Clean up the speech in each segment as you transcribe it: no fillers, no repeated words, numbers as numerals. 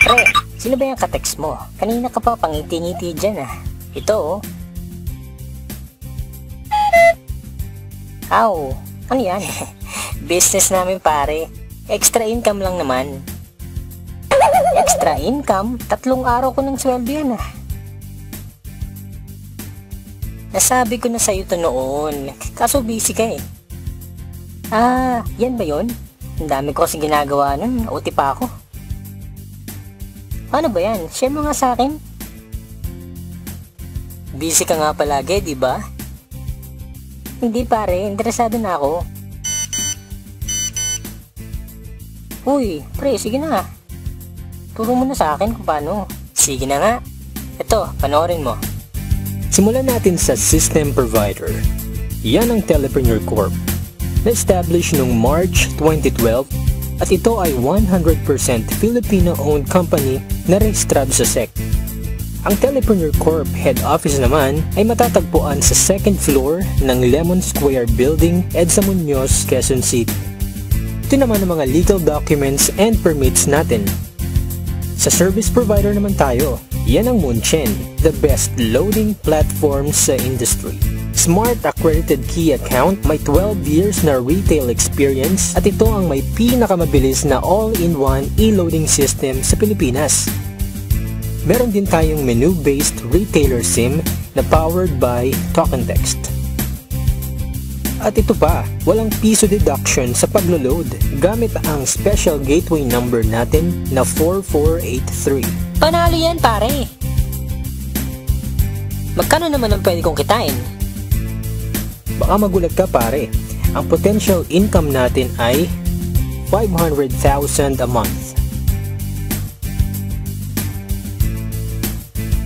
Pre, sino ba yung ka-text mo? Kanina ka pa pangiti-ngiti dyan ah. Ito oh. Aw, ano yan? Business namin pare. Extra income lang naman. Extra income? 3 araw ko ng sweldo yan ah. Nasabi ko na sa'yo to noon, kaso busy ka eh. Ah, yan ba yun? Ang dami ko kasi ginagawa nun, nauti pa ako. Ano ba yan? Share mo nga sa akin. Busy ka nga palagi, di ba? Hindi pare, interesado na ako. Uy, pre, sige na. Turo mo na sa akin kung paano. Sige na nga. Ito, panoorin mo. Simulan natin sa system provider. Yan ang Telepreneur Corp. Na-establish noong March 2012 at ito ay 100% Filipino-owned company na rehistrado sa SEC. Ang Telepreneur Corp head office naman ay matatagpuan sa 2nd floor ng Lemon Square Building, EDSA Muñoz, Quezon City. Ito naman ang mga legal documents and permits natin. Sa service provider naman tayo. Yan ang Munchen, the best loading platform sa industry. Smart accredited key account, may 12 years na retail experience at ito ang may pinakamabilis na all-in-one e-loading system sa Pilipinas. Meron din tayong menu-based retailer SIM na powered by Talk and Text. At ito pa, walang piso deduction sa paglo-load gamit ang special gateway number natin na 4483. Panalo yan pare. Magkano naman ang pwede kong kitain? Baka magulat ka pare, ang potential income natin ay 500,000 a month.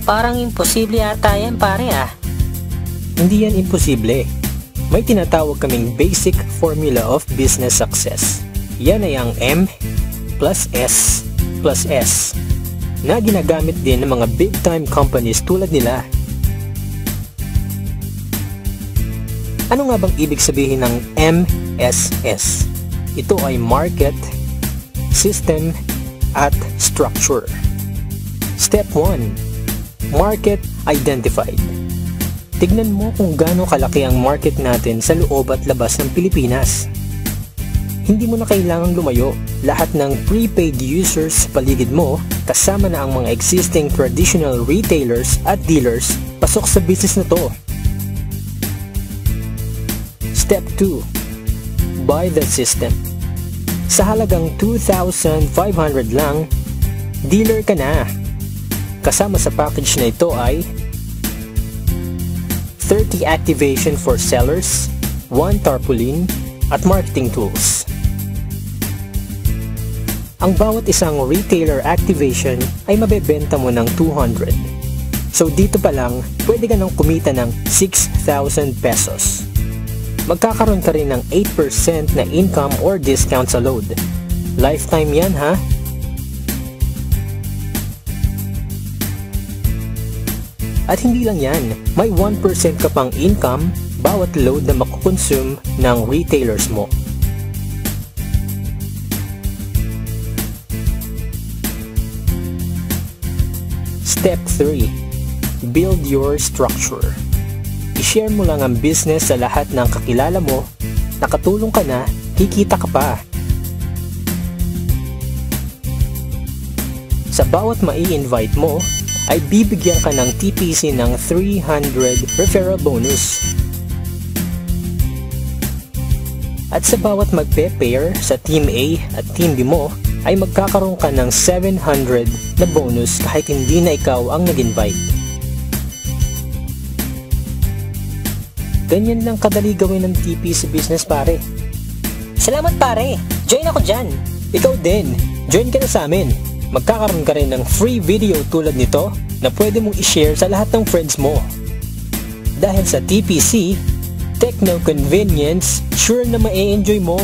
Parang imposible ata yan pare ah. Hindi yan imposible. May tinatawag kaming basic formula of business success. Yan ay ang M plus S plus S na ginagamit din ng mga big time companies tulad nila. Ano nga bang ibig sabihin ng MSS? Ito ay market, system, at structure. Step 1. Market identified. Tignan mo kung gaano kalaki ang market natin sa loob at labas ng Pilipinas. Hindi mo na kailangang lumayo. Lahat ng prepaid users sa paligid mo, kasama na ang mga existing traditional retailers at dealers, pasok sa business na to. Step 2. Buy the system. Sa halagang 2,500 lang, dealer ka na. Kasama sa package na ito ay 30 activation for sellers, 1 tarpaulin, at marketing tools. Ang bawat isang retailer activation ay mabebenta mo ng 200. So dito pa lang, pwede ka nang kumita ng 6,000 pesos. Magkakaroon ka rin ng 8% na income or discount sa load. Lifetime yan ha? At hindi lang yan, may 1% ka pang income bawat load na makukonsume ng retailers mo. Step 3. Build your structure. I-share mo lang ang business sa lahat ng kakilala mo, nakatulong ka na, kikita ka pa. Sa bawat mai-invite mo, ay bibigyan ka ng TPC ng 300 referral bonus. At sa bawat magpe-pair sa Team A at Team B mo, ay magkakaroon ka ng 700 na bonus kahit hindi na ikaw ang nag-invite. Ganyan lang kadali gawin ng TP sa business pare. Salamat pare, join ako dyan. Ikaw din, join ka na sa amin. Magkakaroon ka rin ng free video tulad nito na pwede mong i-share sa lahat ng friends mo. Dahil sa TPC, techno convenience, sure na ma-enjoy mo.